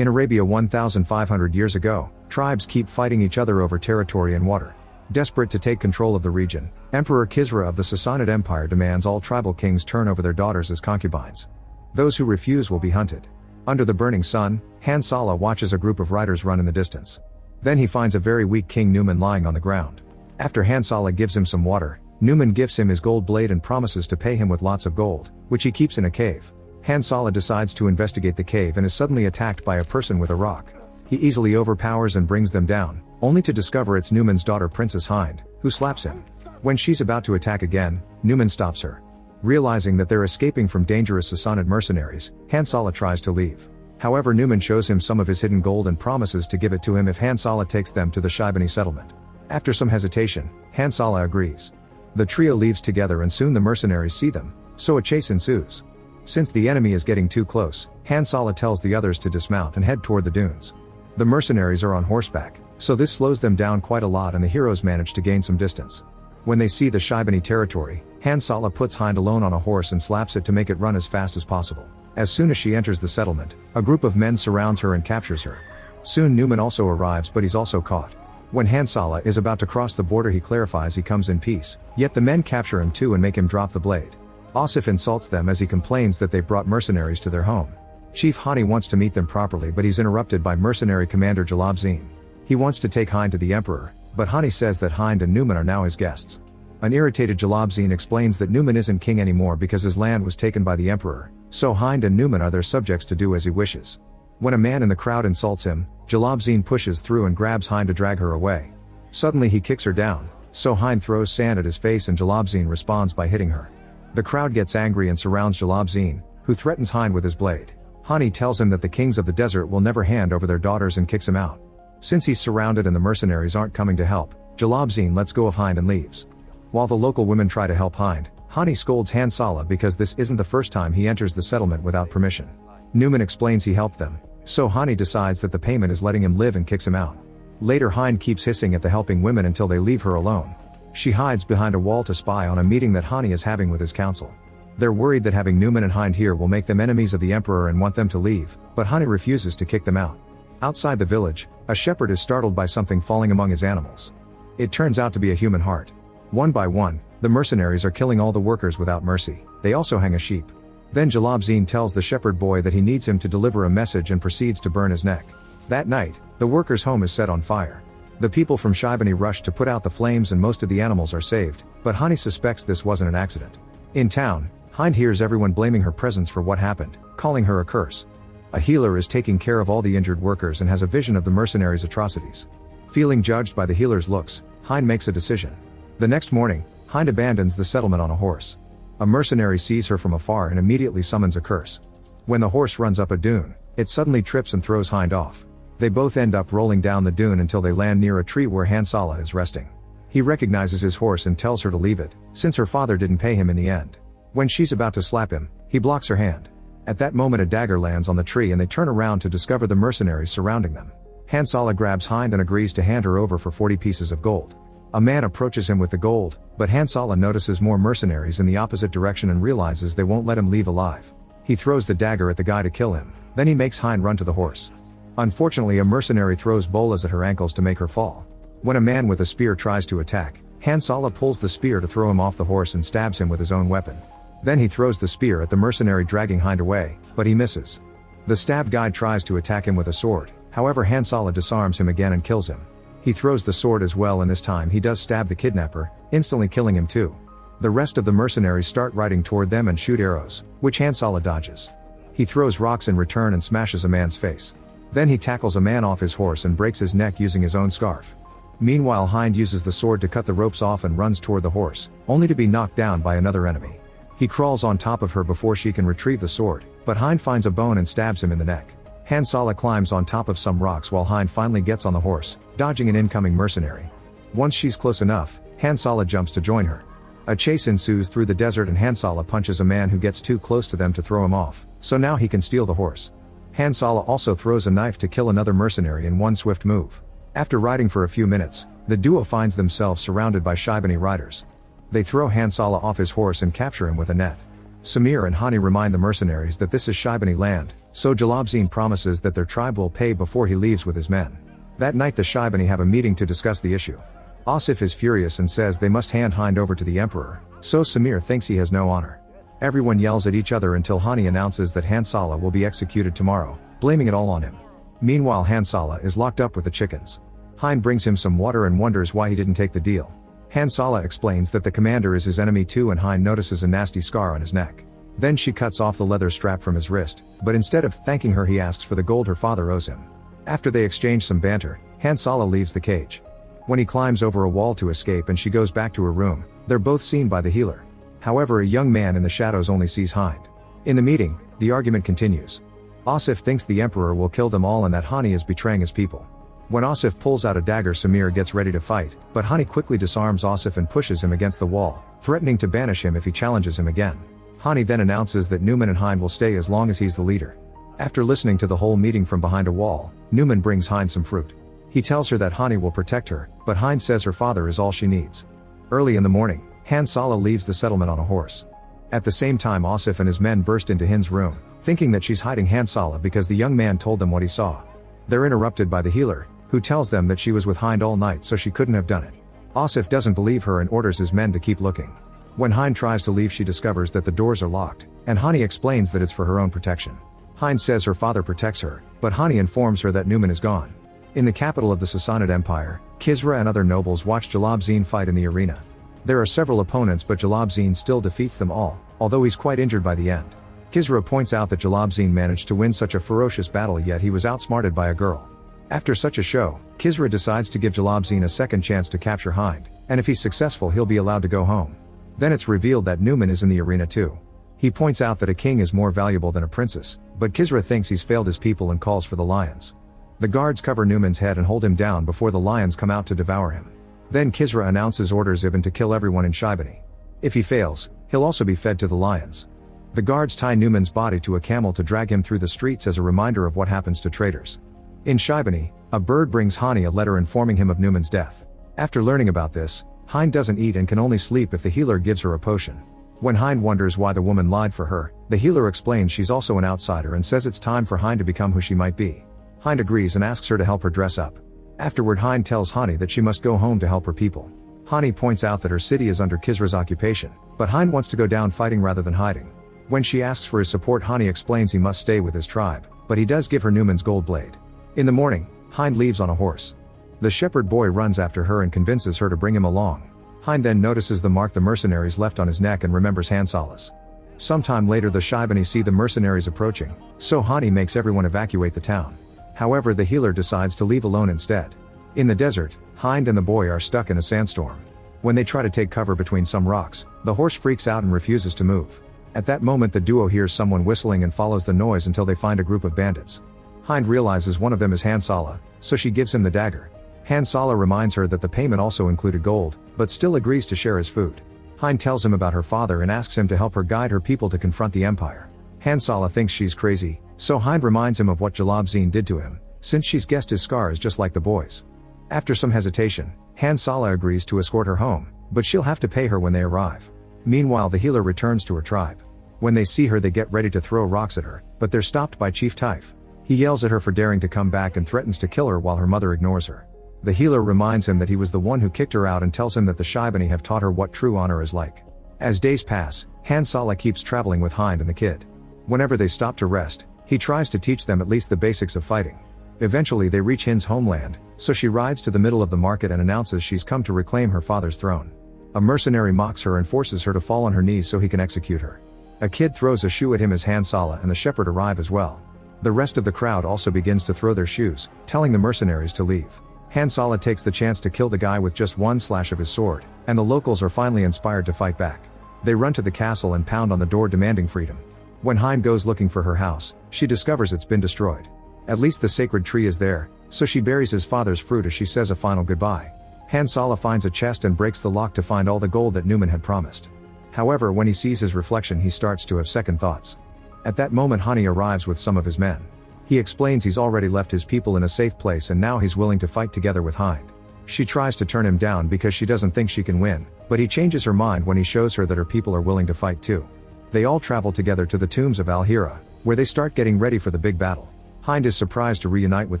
In Arabia 1,500 years ago, tribes keep fighting each other over territory and water. Desperate to take control of the region, Emperor Kisra of the Sassanid Empire demands all tribal kings turn over their daughters as concubines. Those who refuse will be hunted. Under the burning sun, Han Sala watches a group of riders run in the distance. Then he finds a very weak King Numan lying on the ground. After Han Sala gives him some water, Numan gifts him his gold blade and promises to pay him with lots of gold, which he keeps in a cave. Han Sala decides to investigate the cave and is suddenly attacked by a person with a rock. He easily overpowers and brings them down, only to discover it's Numan's daughter Princess Hind, who slaps him. When she's about to attack again, Numan stops her. Realizing that they're escaping from dangerous Sassanid mercenaries, Han Sala tries to leave. However, Numan shows him some of his hidden gold and promises to give it to him if Han Sala takes them to the Shaibani settlement. After some hesitation, Han Sala agrees. The trio leaves together and soon the mercenaries see them, so a chase ensues. Since the enemy is getting too close, Han Sala tells the others to dismount and head toward the dunes. The mercenaries are on horseback, so this slows them down quite a lot and the heroes manage to gain some distance. When they see the Shaibani territory, Han Sala puts Hind alone on a horse and slaps it to make it run as fast as possible. As soon as she enters the settlement, a group of men surrounds her and captures her. Soon Numan also arrives, but he's also caught. When Han Sala is about to cross the border, he clarifies he comes in peace, yet the men capture him too and make him drop the blade. Asif insults them as he complains that they brought mercenaries to their home. Chief Hani wants to meet them properly, but he's interrupted by mercenary commander Jalabzin. He wants to take Hind to the emperor, but Hani says that Hind and Numan are now his guests. An irritated Jalabzin explains that Numan isn't king anymore because his land was taken by the emperor, so Hind and Numan are their subjects to do as he wishes. When a man in the crowd insults him, Jalabzin pushes through and grabs Hind to drag her away. Suddenly he kicks her down, so Hind throws sand at his face and Jalabzin responds by hitting her. The crowd gets angry and surrounds Jalabzin, who threatens Hind with his blade. Hani tells him that the kings of the desert will never hand over their daughters and kicks him out. Since he's surrounded and the mercenaries aren't coming to help, Jalabzin lets go of Hind and leaves. While the local women try to help Hind, Hani scolds Han Sala because this isn't the first time he enters the settlement without permission. Numan explains he helped them, so Hani decides that the payment is letting him live and kicks him out. Later Hind keeps hissing at the helping women until they leave her alone. She hides behind a wall to spy on a meeting that Hani is having with his council. They're worried that having Numan and Hind here will make them enemies of the emperor and want them to leave, but Hani refuses to kick them out. Outside the village, a shepherd is startled by something falling among his animals. It turns out to be a human heart. One by one, the mercenaries are killing all the workers without mercy. They also hang a sheep. Then Jalabzin tells the shepherd boy that he needs him to deliver a message and proceeds to burn his neck. That night, the workers' home is set on fire. The people from Shaibani rush to put out the flames and most of the animals are saved, but Hani suspects this wasn't an accident. In town, Hind hears everyone blaming her presence for what happened, calling her a curse. A healer is taking care of all the injured workers and has a vision of the mercenaries' atrocities. Feeling judged by the healer's looks, Hind makes a decision. The next morning, Hind abandons the settlement on a horse. A mercenary sees her from afar and immediately summons a curse. When the horse runs up a dune, it suddenly trips and throws Hind off. They both end up rolling down the dune until they land near a tree where Han Sala is resting. He recognizes his horse and tells her to leave it, since her father didn't pay him in the end. When she's about to slap him, he blocks her hand. At that moment a dagger lands on the tree and they turn around to discover the mercenaries surrounding them. Han Sala grabs Hind and agrees to hand her over for 40 pieces of gold. A man approaches him with the gold, but Han Sala notices more mercenaries in the opposite direction and realizes they won't let him leave alive. He throws the dagger at the guy to kill him, then he makes Hind run to the horse. Unfortunately, a mercenary throws bolas at her ankles to make her fall. When a man with a spear tries to attack, Han Sala pulls the spear to throw him off the horse and stabs him with his own weapon. Then he throws the spear at the mercenary, dragging Hind away, but he misses. The stabbed guy tries to attack him with a sword, however Han Sala disarms him again and kills him. He throws the sword as well and this time he does stab the kidnapper, instantly killing him too. The rest of the mercenaries start riding toward them and shoot arrows, which Han Sala dodges. He throws rocks in return and smashes a man's face. Then he tackles a man off his horse and breaks his neck using his own scarf. Meanwhile Hind uses the sword to cut the ropes off and runs toward the horse, only to be knocked down by another enemy. He crawls on top of her before she can retrieve the sword, but Hind finds a bone and stabs him in the neck. Han Sala climbs on top of some rocks while Hind finally gets on the horse, dodging an incoming mercenary. Once she's close enough, Han Sala jumps to join her. A chase ensues through the desert and Han Sala punches a man who gets too close to them to throw him off, so now he can steal the horse. Han Sala also throws a knife to kill another mercenary in one swift move. After riding for a few minutes, the duo finds themselves surrounded by Shaibani riders. They throw Han Sala off his horse and capture him with a net. Samir and Hani remind the mercenaries that this is Shaibani land, so Jalabzin promises that their tribe will pay before he leaves with his men. That night the Shaibani have a meeting to discuss the issue. Asif is furious and says they must hand Hind over to the emperor, so Samir thinks he has no honor. Everyone yells at each other until Hani announces that Hansala will be executed tomorrow, blaming it all on him. Meanwhile Hansala is locked up with the chickens. Hind brings him some water and wonders why he didn't take the deal. Hansala explains that the commander is his enemy too, and Hind notices a nasty scar on his neck. Then she cuts off the leather strap from his wrist, but instead of thanking her he asks for the gold her father owes him. After they exchange some banter, Hansala leaves the cage. When he climbs over a wall to escape and she goes back to her room, they're both seen by the healer. However, a young man in the shadows only sees Hind. In the meeting, the argument continues. Asif thinks the emperor will kill them all and that Hani is betraying his people. When Asif pulls out a dagger, Samir gets ready to fight, but Hani quickly disarms Asif and pushes him against the wall, threatening to banish him if he challenges him again. Hani then announces that Numan and Hind will stay as long as he's the leader. After listening to the whole meeting from behind a wall, Numan brings Hind some fruit. He tells her that Hani will protect her, but Hind says her father is all she needs. Early in the morning, Hansala leaves the settlement on a horse. At the same time Asif and his men burst into Hind's room, thinking that she's hiding Hansala because the young man told them what he saw. They're interrupted by the healer, who tells them that she was with Hind all night so she couldn't have done it. Asif doesn't believe her and orders his men to keep looking. When Hind tries to leave she discovers that the doors are locked, and Hani explains that it's for her own protection. Hind says her father protects her, but Hani informs her that Numan is gone. In the capital of the Sassanid Empire, Kisra and other nobles watch Jalabzin fight in the arena. There are several opponents but Jalabzin still defeats them all, although he's quite injured by the end. Kisra points out that Jalabzin managed to win such a ferocious battle yet he was outsmarted by a girl. After such a show, Kisra decides to give Jalabzin a second chance to capture Hind, and if he's successful he'll be allowed to go home. Then it's revealed that Numan is in the arena too. He points out that a king is more valuable than a princess, but Kisra thinks he's failed his people and calls for the lions. The guards cover Numan's head and hold him down before the lions come out to devour him. Then Kisra announces orders Ibn to kill everyone in Shaibani. If he fails, he'll also be fed to the lions. The guards tie Numan's body to a camel to drag him through the streets as a reminder of what happens to traitors. In Shaibani, a bird brings Hani a letter informing him of Numan's death. After learning about this, Hind doesn't eat and can only sleep if the healer gives her a potion. When Hind wonders why the woman lied for her, the healer explains she's also an outsider and says it's time for Hind to become who she might be. Hind agrees and asks her to help her dress up. Afterward Hind tells Hani that she must go home to help her people. Hani points out that her city is under Kisra's occupation, but Hind wants to go down fighting rather than hiding. When she asks for his support Hani explains he must stay with his tribe, but he does give her Numan's gold blade. In the morning, Hind leaves on a horse. The shepherd boy runs after her and convinces her to bring him along. Hind then notices the mark the mercenaries left on his neck and remembers Hansala's. Sometime later the Shaibani see the mercenaries approaching, so Hani makes everyone evacuate the town. However, the healer decides to leave alone instead. In the desert, Hind and the boy are stuck in a sandstorm. When they try to take cover between some rocks, the horse freaks out and refuses to move. At that moment the duo hears someone whistling and follows the noise until they find a group of bandits. Hind realizes one of them is Hansala, so she gives him the dagger. Hansala reminds her that the payment also included gold, but still agrees to share his food. Hind tells him about her father and asks him to help her guide her people to confront the empire. Hansala thinks she's crazy, so Hind reminds him of what Jalabzin did to him, since she's guessed his scar is just like the boy's. After some hesitation, Hansala agrees to escort her home, but she'll have to pay her when they arrive. Meanwhile the healer returns to her tribe. When they see her they get ready to throw rocks at her, but they're stopped by Chief Taif. He yells at her for daring to come back and threatens to kill her while her mother ignores her. The healer reminds him that he was the one who kicked her out and tells him that the Shaibani have taught her what true honor is like. As days pass, Hansala keeps traveling with Hind and the kid. Whenever they stop to rest, he tries to teach them at least the basics of fighting. Eventually they reach Hind's homeland, so she rides to the middle of the market and announces she's come to reclaim her father's throne. A mercenary mocks her and forces her to fall on her knees so he can execute her. A kid throws a shoe at him as Hansala and the shepherd arrive as well. The rest of the crowd also begins to throw their shoes, telling the mercenaries to leave. Hansala takes the chance to kill the guy with just one slash of his sword, and the locals are finally inspired to fight back. They run to the castle and pound on the door demanding freedom. When Hind goes looking for her house, she discovers it's been destroyed. At least the sacred tree is there, so she buries his father's fruit as she says a final goodbye. Hansala finds a chest and breaks the lock to find all the gold that Numan had promised. However, when he sees his reflection he starts to have second thoughts. At that moment Hani arrives with some of his men. He explains he's already left his people in a safe place and now he's willing to fight together with Hind. She tries to turn him down because she doesn't think she can win, but he changes her mind when he shows her that her people are willing to fight too. They all travel together to the tombs of Al-Hira. where they start getting ready for the big battle. Hind is surprised to reunite with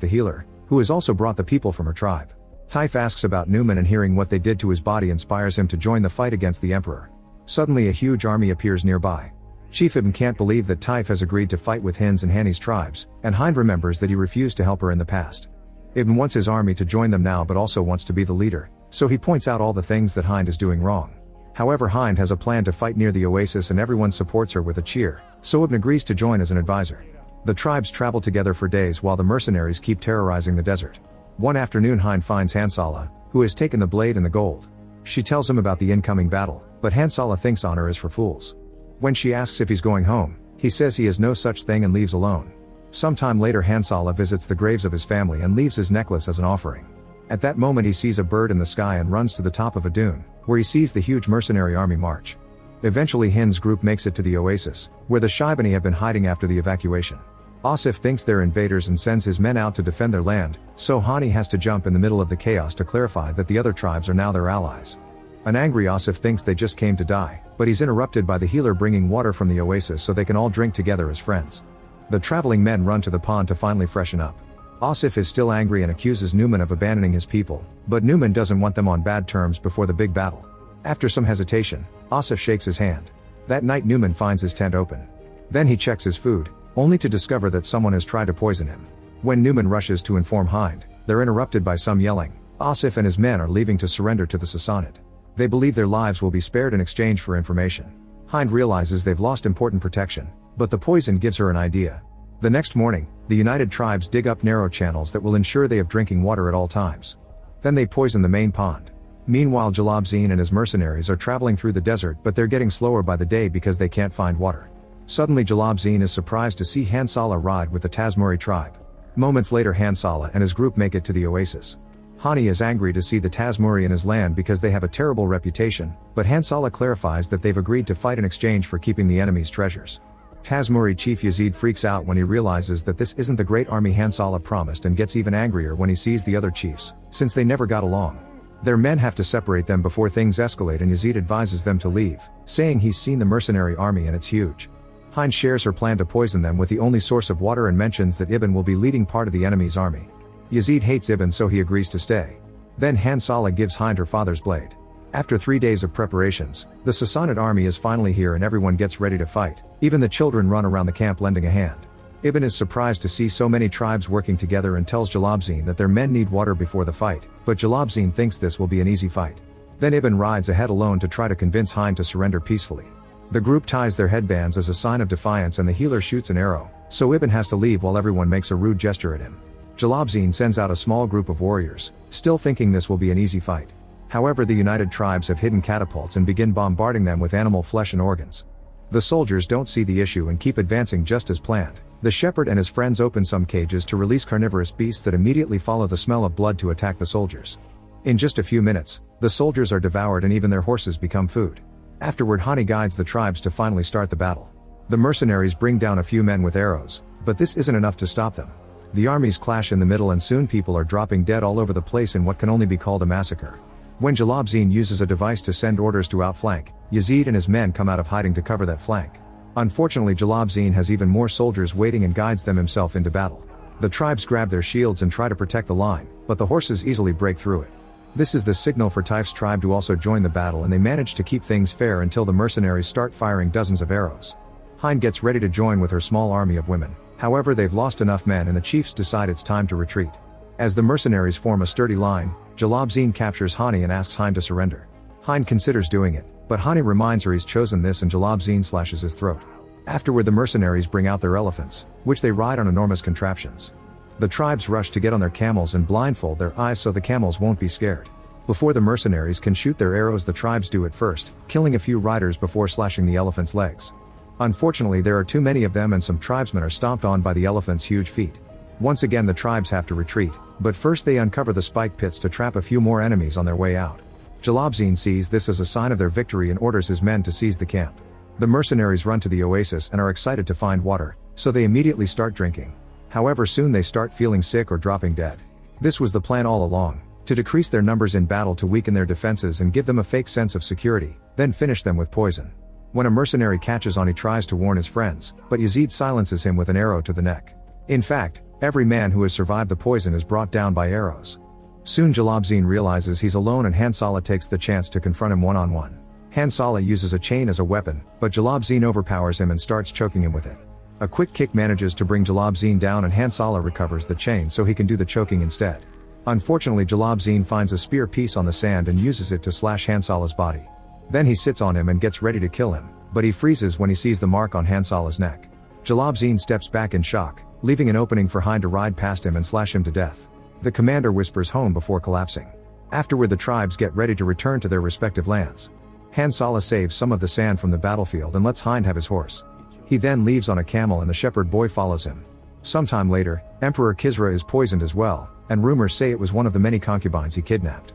the healer, who has also brought the people from her tribe. Typh asks about Newman, and hearing what they did to his body inspires him to join the fight against the Emperor. Suddenly a huge army appears nearby. Chief Ibn can't believe that Typh has agreed to fight with Hind's and Hani's tribes, and Hind remembers that he refused to help her in the past. Ibn wants his army to join them now, but also wants to be the leader, so he points out all the things that Hind is doing wrong. However, Hind has a plan to fight near the oasis and everyone supports her with a cheer, so Ibn agrees to join as an advisor. The tribes travel together for days while the mercenaries keep terrorizing the desert. One afternoon Hind finds Hansala, who has taken the blade and the gold. She tells him about the incoming battle, but Hansala thinks honor is for fools. When she asks if he's going home, he says he has no such thing and leaves alone. Sometime later Hansala visits the graves of his family and leaves his necklace as an offering. At that moment he sees a bird in the sky and runs to the top of a dune, where he sees the huge mercenary army march. Eventually Hind's group makes it to the oasis, where the Shaibani have been hiding after the evacuation. Asif thinks they're invaders and sends his men out to defend their land, so Hani has to jump in the middle of the chaos to clarify that the other tribes are now their allies. An angry Asif thinks they just came to die, but he's interrupted by the healer bringing water from the oasis so they can all drink together as friends. The traveling men run to the pond to finally freshen up. Asif is still angry and accuses Newman of abandoning his people, but Newman doesn't want them on bad terms before the big battle. After some hesitation, Asif shakes his hand. That night Newman finds his tent open. Then he checks his food, only to discover that someone has tried to poison him. When Newman rushes to inform Hind, they're interrupted by some yelling. Asif and his men are leaving to surrender to the Sassanid. They believe their lives will be spared in exchange for information. Hind realizes they've lost important protection, but the poison gives her an idea. The next morning, the united tribes dig up narrow channels that will ensure they have drinking water at all times. Then they poison the main pond. Meanwhile Jalabzin and his mercenaries are traveling through the desert, but they're getting slower by the day because they can't find water. Suddenly Jalabzin is surprised to see Hansala ride with the Tazmuri tribe. Moments later Hansala and his group make it to the oasis. Hani is angry to see the Tazmuri in his land because they have a terrible reputation, but Hansala clarifies that they've agreed to fight in exchange for keeping the enemy's treasures. Tazmuri chief Yazid freaks out when he realizes that this isn't the great army Hansala promised and gets even angrier when he sees the other chiefs, since they never got along. Their men have to separate them before things escalate, and Yazid advises them to leave, saying he's seen the mercenary army and it's huge. Hind shares her plan to poison them with the only source of water and mentions that Ibn will be leading part of the enemy's army. Yazid hates Ibn, so he agrees to stay. Then Hansala gives Hind her father's blade. After 3 days of preparations, the Sassanid army is finally here and everyone gets ready to fight. Even the children run around the camp lending a hand. Ibn is surprised to see so many tribes working together and tells Jalabzin that their men need water before the fight, but Jalabzin thinks this will be an easy fight. Then Ibn rides ahead alone to try to convince Hind to surrender peacefully. The group ties their headbands as a sign of defiance and the healer shoots an arrow, so Ibn has to leave while everyone makes a rude gesture at him. Jalabzin sends out a small group of warriors, still thinking this will be an easy fight. However, the united tribes have hidden catapults and begin bombarding them with animal flesh and organs. The soldiers don't see the issue and keep advancing just as planned. The shepherd and his friends open some cages to release carnivorous beasts that immediately follow the smell of blood to attack the soldiers. In just a few minutes, the soldiers are devoured and even their horses become food. Afterward Hani guides the tribes to finally start the battle. The mercenaries bring down a few men with arrows, but this isn't enough to stop them. The armies clash in the middle and soon people are dropping dead all over the place in what can only be called a massacre. When Jalabzin uses a device to send orders to outflank, Yazid and his men come out of hiding to cover that flank. Unfortunately Jalabzin has even more soldiers waiting and guides them himself into battle. The tribes grab their shields and try to protect the line, but the horses easily break through it. This is the signal for Typh's tribe to also join the battle, and they manage to keep things fair until the mercenaries start firing dozens of arrows. Hind gets ready to join with her small army of women, however they've lost enough men and the chiefs decide it's time to retreat. As the mercenaries form a sturdy line, Jalabzin captures Hani and asks Hind to surrender. Hind considers doing it, but Hani reminds her he's chosen this and Jalabzin slashes his throat. Afterward the mercenaries bring out their elephants, which they ride on enormous contraptions. The tribes rush to get on their camels and blindfold their eyes so the camels won't be scared. Before the mercenaries can shoot their arrows, the tribes do it first, killing a few riders before slashing the elephants' legs. Unfortunately there are too many of them and some tribesmen are stomped on by the elephants' huge feet. Once again the tribes have to retreat, but first they uncover the spike pits to trap a few more enemies on their way out. Jalabzin sees this as a sign of their victory and orders his men to seize the camp. The mercenaries run to the oasis and are excited to find water, so they immediately start drinking. However, soon they start feeling sick or dropping dead. This was the plan all along, to decrease their numbers in battle to weaken their defenses and give them a fake sense of security, then finish them with poison. When a mercenary catches on, he tries to warn his friends, but Yazid silences him with an arrow to the neck. In fact, every man who has survived the poison is brought down by arrows. Soon Jalabzin realizes he's alone and Hansala takes the chance to confront him one-on-one. Hansala uses a chain as a weapon, but Jalabzin overpowers him and starts choking him with it. A quick kick manages to bring Jalabzin down and Hansala recovers the chain so he can do the choking instead. Unfortunately, Jalabzin finds a spear piece on the sand and uses it to slash Hansala's body. Then he sits on him and gets ready to kill him, but he freezes when he sees the mark on Hansala's neck. Jalabzin steps back in shock, leaving an opening for Hind to ride past him and slash him to death. The commander whispers home before collapsing. Afterward, the tribes get ready to return to their respective lands. Hansala saves some of the sand from the battlefield and lets Hind have his horse. He then leaves on a camel and the shepherd boy follows him. Sometime later, Emperor Kisra is poisoned as well, and rumors say it was one of the many concubines he kidnapped.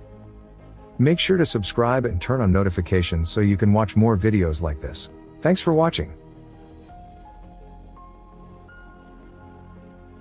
Make sure to subscribe and turn on notifications so you can watch more videos like this. Thanks for watching.